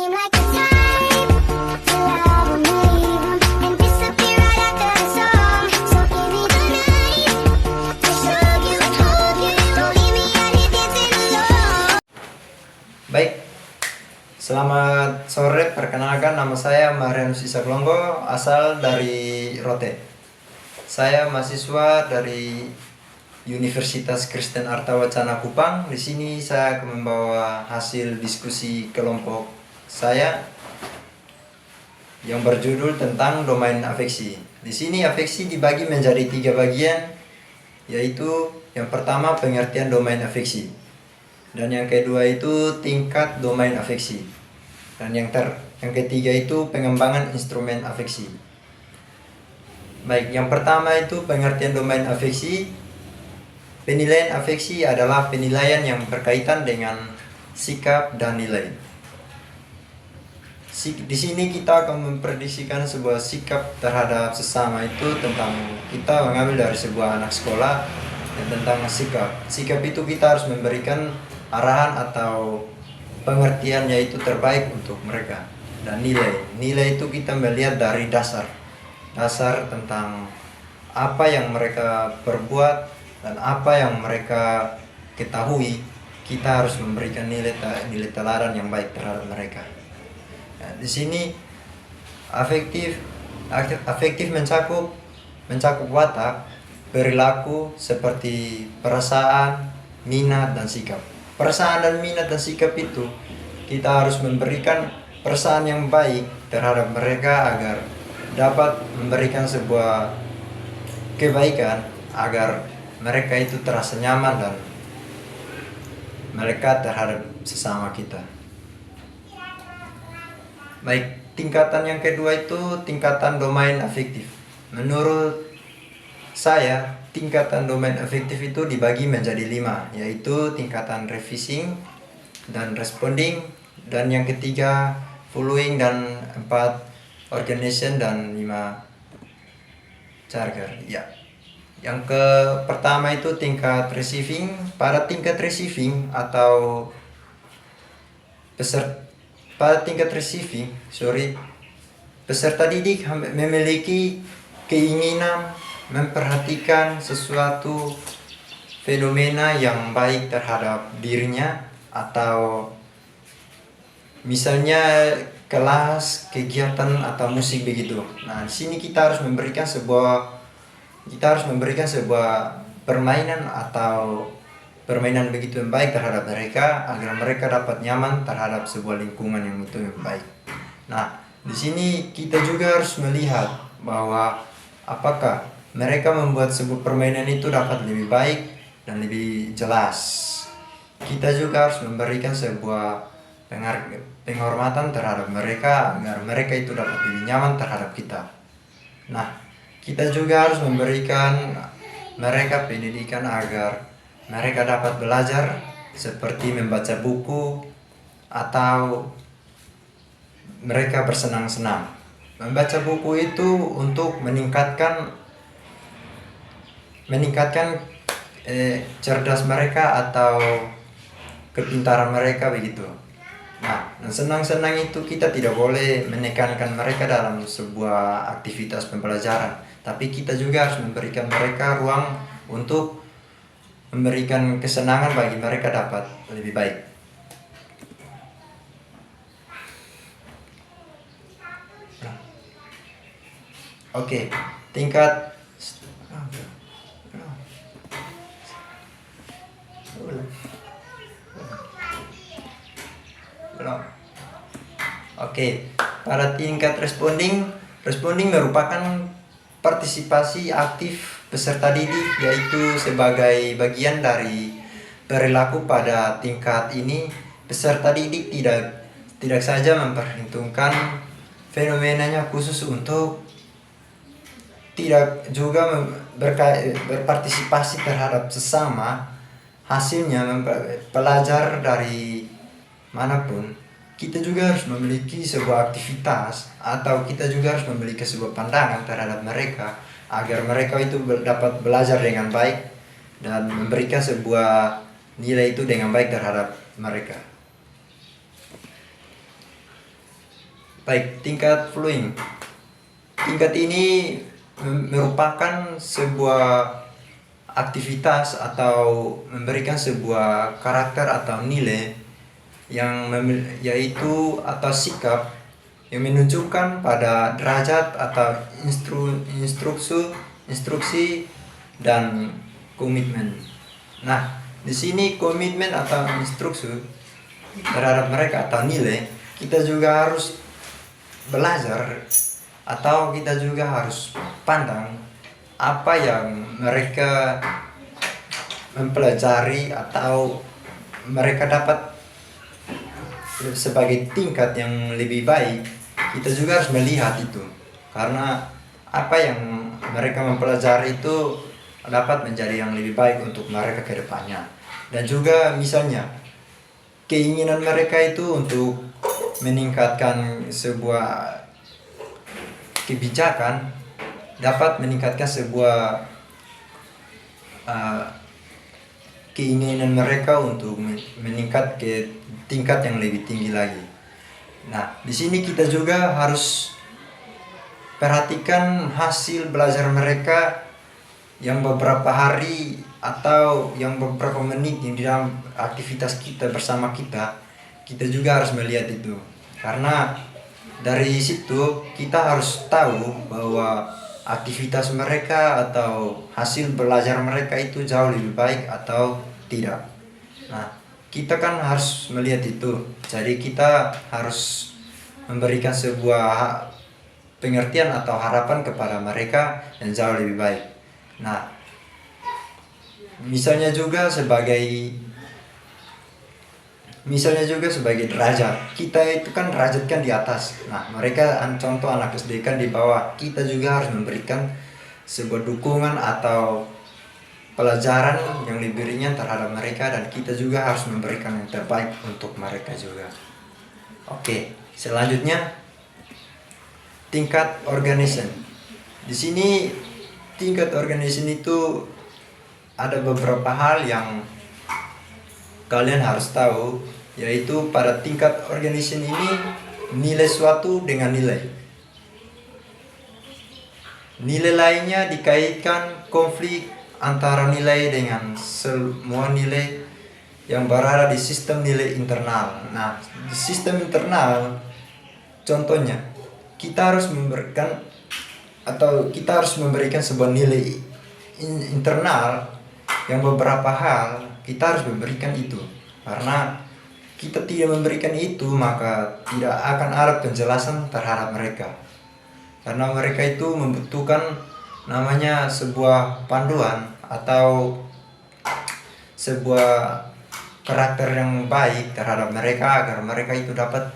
seem like the type to love 'em, leave 'em, and disappear right after the song. So give me the night to show you and hold you. Don't leave me out here dancing alone. Baik, selamat sore. Perkenalkan, nama saya Marianus Isaglonggo, asal dari Rote. Saya mahasiswa dari Universitas Kristen Artawacana Kupang. Di sini saya akan membawa hasil diskusi kelompok saya yang berjudul tentang domain afeksi. Di sini afeksi dibagi menjadi 3 bagian, yaitu yang pertama pengertian domain afeksi, dan yang kedua itu tingkat domain afeksi, dan yang ketiga itu pengembangan instrumen afeksi. Baik, yang pertama itu pengertian domain afeksi. Penilaian afeksi adalah penilaian yang berkaitan dengan sikap dan nilai. Di sini kita akan memprediksikan sebuah sikap terhadap sesama itu tentang kita mengambil dari sebuah anak sekolah dan tentang sikap. Sikap itu kita harus memberikan arahan atau pengertian yaitu terbaik untuk mereka. Dan nilai itu kita melihat dari dasar tentang apa yang mereka perbuat dan apa yang mereka ketahui. Kita harus memberikan nilai teladan yang baik terhadap mereka. Nah, di sini afektif mencakup watak, perilaku seperti perasaan, minat dan sikap. Perasaan dan minat dan sikap itu kita harus memberikan perasaan yang baik terhadap mereka agar dapat memberikan sebuah kebaikan, agar mereka itu terasa nyaman dan melekat terhadap sesama kita. Baik, tingkatan yang kedua itu tingkatan domain afektif. Menurut saya, tingkatan domain afektif itu dibagi menjadi 5, yaitu tingkatan receiving dan responding, dan yang ketiga following, dan 4 organization, dan 5 charger. Ya. Yang pertama itu tingkat receiving. Pada tingkat receiving peserta didik memiliki keinginan memperhatikan sesuatu fenomena yang baik terhadap dirinya, atau misalnya kelas, kegiatan atau musik begitu. Nah, di sini kita harus memberikan sebuah permainan atau permainan begitu yang baik terhadap mereka agar mereka dapat nyaman terhadap sebuah lingkungan yang itu yang baik. Nah, di sini kita juga harus melihat bahwa apakah mereka membuat sebuah permainan itu dapat lebih baik dan lebih jelas. Kita juga harus memberikan sebuah penghormatan terhadap mereka agar mereka itu dapat lebih nyaman terhadap kita. Nah, kita juga harus memberikan mereka pendidikan agar mereka dapat belajar seperti membaca buku atau mereka bersenang-senang. Membaca buku itu untuk meningkatkan cerdas mereka atau kepintaran mereka begitu. Nah, dan senang-senang itu kita tidak boleh menekankan mereka dalam sebuah aktivitas pembelajaran, tapi kita juga harus memberikan mereka ruang untuk memberikan kesenangan bagi mereka dapat lebih baik. Oke, tingkat pada tingkat responding merupakan partisipasi aktif peserta didik, yaitu sebagai bagian dari perilaku. Pada tingkat ini, peserta didik tidak saja memperhitungkan fenomenanya khusus untuk tidak juga berpartisipasi terhadap sesama. Hasilnya pelajar dari manapun, kita juga harus memiliki sebuah aktivitas atau kita juga harus memiliki sebuah pandangan terhadap mereka agar mereka itu dapat belajar dengan baik dan memberikan sebuah nilai itu dengan baik terhadap mereka. Baik, tingkat flowing. Tingkat ini merupakan sebuah aktivitas atau memberikan sebuah karakter atau nilai yaitu atau sikap yang menunjukkan pada derajat atau instruksi dan komitmen. Nah, di sini komitmen atau instruksi terhadap mereka atau nilai, kita juga harus belajar atau kita juga harus pandang apa yang mereka mempelajari atau mereka dapat sebagai tingkat yang lebih baik. Kita juga harus melihat itu, karena apa yang mereka mempelajari itu dapat menjadi yang lebih baik untuk mereka ke depannya. Dan juga misalnya keinginan mereka itu untuk meningkatkan sebuah kebijakan, dapat meningkatkan sebuah keinginan mereka untuk meningkat ke tingkat yang lebih tinggi lagi. Nah, di sini kita juga harus perhatikan hasil belajar mereka yang beberapa hari atau yang beberapa menit yang di dalam aktivitas kita bersama kita juga harus melihat itu, karena dari situ kita harus tahu bahwa aktivitas mereka atau hasil belajar mereka itu jauh lebih baik atau tidak. Nah, kita kan harus melihat itu, jadi kita harus memberikan sebuah pengertian atau harapan kepada mereka yang jauh lebih baik. Nah, misalnya juga sebagai derajat, kita itu kan derajat kan di atas. Nah, mereka contoh anak SD kan di bawah. Kita juga harus memberikan sebuah dukungan atau pelajaran yang lebih ringan terhadap mereka, dan kita juga harus memberikan yang terbaik untuk mereka juga. Oke, selanjutnya tingkat organization. Di sini tingkat organization itu ada beberapa hal yang kalian harus tahu, yaitu pada tingkat organization ini nilai suatu dengan nilai lainnya dikaitkan konflik antara nilai dengan semua nilai yang berada di sistem nilai internal. Nah, di sistem internal contohnya kita harus memberikan sebuah nilai internal yang beberapa hal kita harus memberikan itu, karena kita tidak memberikan itu maka tidak akan ada penjelasan terhadap mereka, karena mereka itu membutuhkan namanya sebuah panduan atau sebuah karakter yang baik terhadap mereka, agar mereka itu dapat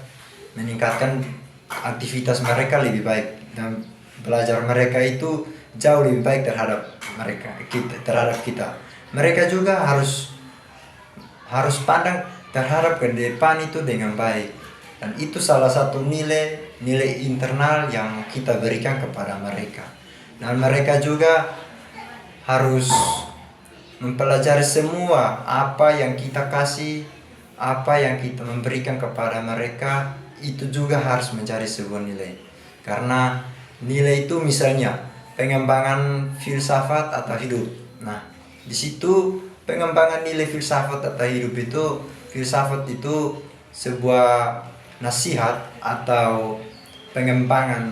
meningkatkan aktivitas mereka lebih baik dan belajar mereka itu jauh lebih baik terhadap kita. Mereka juga harus pandang terhadap ke depan itu dengan baik, dan itu salah satu nilai internal yang kita berikan kepada mereka. Dan mereka juga harus mempelajari semua apa yang kita kasih, apa yang kita memberikan kepada mereka, itu juga harus mencari sebuah nilai. Karena nilai itu misalnya pengembangan filsafat atau hidup. Nah, di situ pengembangan nilai filsafat atau hidup itu, filsafat itu sebuah nasihat atau pengembangan.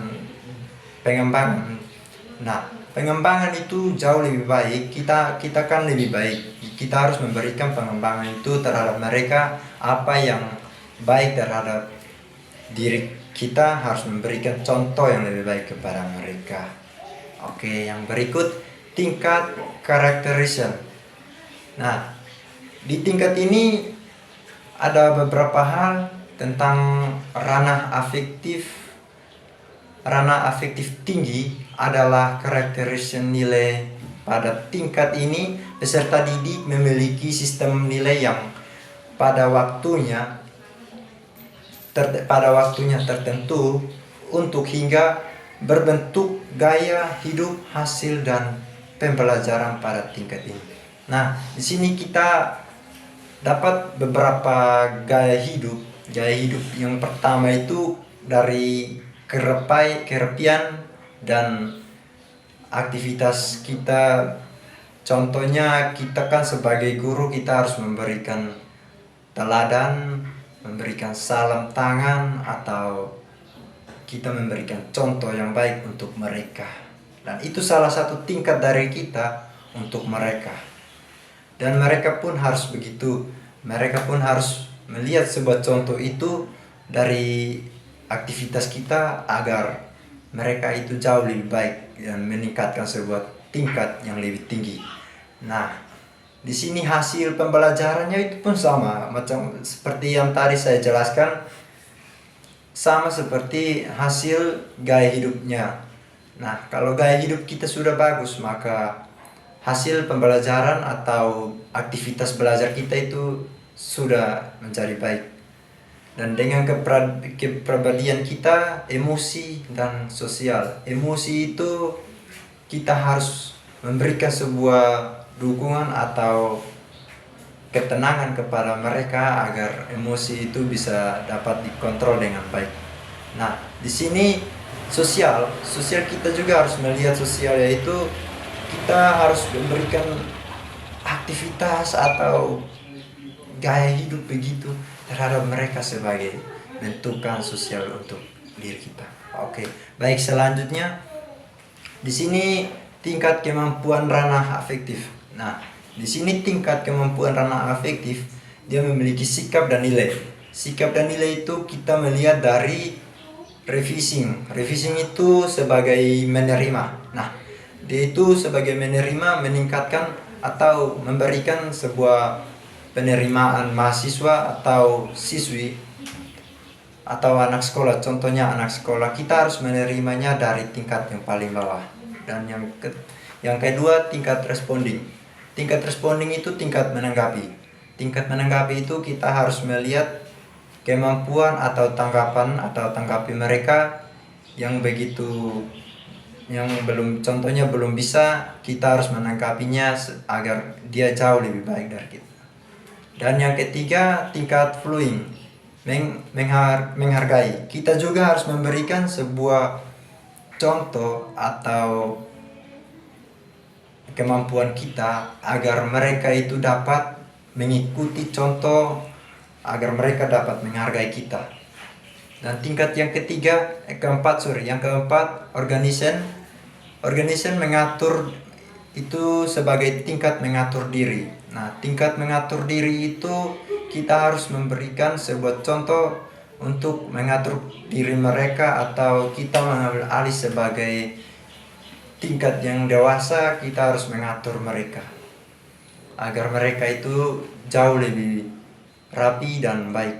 Nah, pengembangan itu jauh lebih baik. Kita kan lebih baik. Kita harus memberikan pengembangan itu terhadap mereka. Apa yang baik terhadap diri kita, harus memberikan contoh yang lebih baik kepada mereka. Oke, yang berikut tingkat characterization. Nah, di tingkat ini ada beberapa hal tentang ranah afektif tinggi adalah karakteristik nilai. Pada tingkat ini peserta didik memiliki sistem nilai yang pada waktunya tertentu untuk hingga berbentuk gaya hidup, hasil dan pembelajaran pada tingkat ini. Nah, di sini kita dapat beberapa gaya hidup. Gaya hidup yang pertama itu dari kerepian dan aktivitas kita. Contohnya kita kan sebagai guru kita harus memberikan teladan, memberikan salam tangan, atau kita memberikan contoh yang baik untuk mereka. Dan itu salah satu tingkat dari kita untuk mereka. Dan mereka pun harus begitu. Mereka pun harus melihat sebuah contoh itu dari aktivitas kita agar mereka itu jauh lebih baik dan meningkatkan sebuah tingkat yang lebih tinggi. Nah, di sini hasil pembelajarannya itu pun sama, macam seperti yang tadi saya jelaskan, sama seperti hasil gaya hidupnya. Nah, kalau gaya hidup kita sudah bagus, maka hasil pembelajaran atau aktivitas belajar kita itu sudah menjadi baik. Dan dengan kepribadian kita, emosi dan sosial. Emosi itu kita harus memberikan sebuah dukungan atau ketenangan kepada mereka agar emosi itu bisa dapat dikontrol dengan baik. Nah, di sini sosial kita juga harus melihat sosial, yaitu kita harus memberikan aktivitas atau gaya hidup begitu terhadap mereka sebagai bentukan sosial untuk diri kita. Oke, baik, selanjutnya di sini tingkat kemampuan ranah afektif. Nah, di sini tingkat kemampuan ranah afektif dia memiliki sikap dan nilai. Sikap dan nilai itu kita melihat dari revising. Revising itu sebagai menerima. Nah, dia itu sebagai menerima, meningkatkan atau memberikan sebuah penerimaan mahasiswa atau siswi atau anak sekolah. Contohnya anak sekolah, kita harus menerimanya dari tingkat yang paling bawah. Dan yang kedua, tingkat responding. Tingkat responding itu tingkat menanggapi. Tingkat menanggapi itu kita harus melihat kemampuan atau tanggapi mereka yang contohnya belum bisa, kita harus menanggapinya agar dia jauh lebih baik dari kita. Dan yang ketiga, tingkat flowing, menghargai. Kita juga harus memberikan sebuah contoh atau kemampuan kita agar mereka itu dapat mengikuti contoh, agar mereka dapat menghargai kita. Dan tingkat yang keempat, organization mengatur itu sebagai tingkat mengatur diri. Nah, tingkat mengatur diri itu kita harus memberikan sebuah contoh untuk mengatur diri mereka, atau kita mengambil alih sebagai tingkat yang dewasa, kita harus mengatur mereka agar mereka itu jauh lebih rapi dan baik.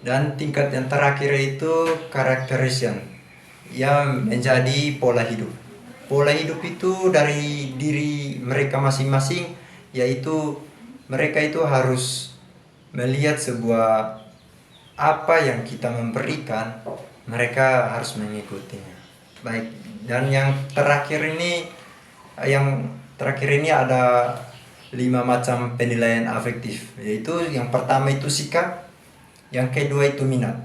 Dan tingkat yang terakhir itu characterization, yang menjadi pola hidup. Pola hidup itu dari diri mereka masing-masing, yaitu mereka itu harus melihat sebuah apa yang kita memberikan, mereka harus mengikutinya. Baik, dan yang terakhir ini ada 5 macam penilaian afektif, yaitu yang pertama itu sikap, yang kedua itu minat,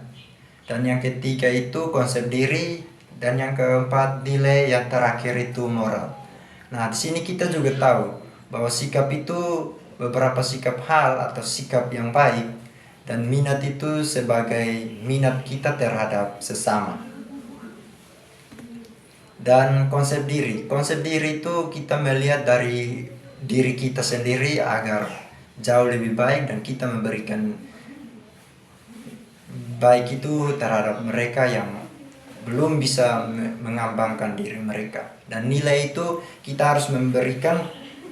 dan yang ketiga itu konsep diri, dan yang keempat nilai, yang terakhir itu moral. Nah, di sini kita juga tahu bahwa sikap itu beberapa sikap hal atau sikap yang baik, dan minat itu sebagai minat kita terhadap sesama. Dan konsep diri itu kita melihat dari diri kita sendiri agar jauh lebih baik, dan kita memberikan baik itu terhadap mereka yang belum bisa mengembangkan diri mereka. Dan nilai itu kita harus memberikan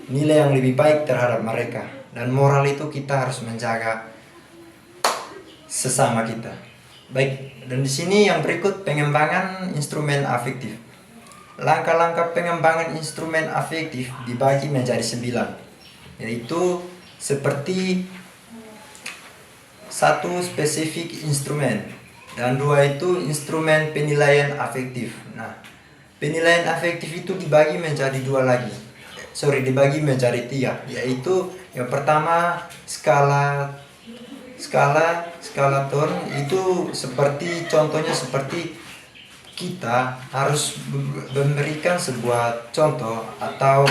nilai yang lebih baik terhadap mereka. Dan moral itu kita harus menjaga sesama kita. Baik, dan di sini yang berikut pengembangan instrumen afektif. Langkah-langkah pengembangan instrumen afektif dibagi menjadi 9, yaitu seperti 1 spesifik instrumen, dan 2 itu instrumen penilaian afektif. Nah, penilaian afektif itu dibagi menjadi 3, yaitu yang pertama skala skala ton itu seperti contohnya seperti kita harus memberikan sebuah contoh atau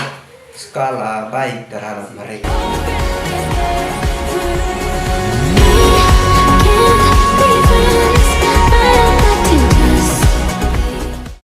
skala baik terhadap mereka.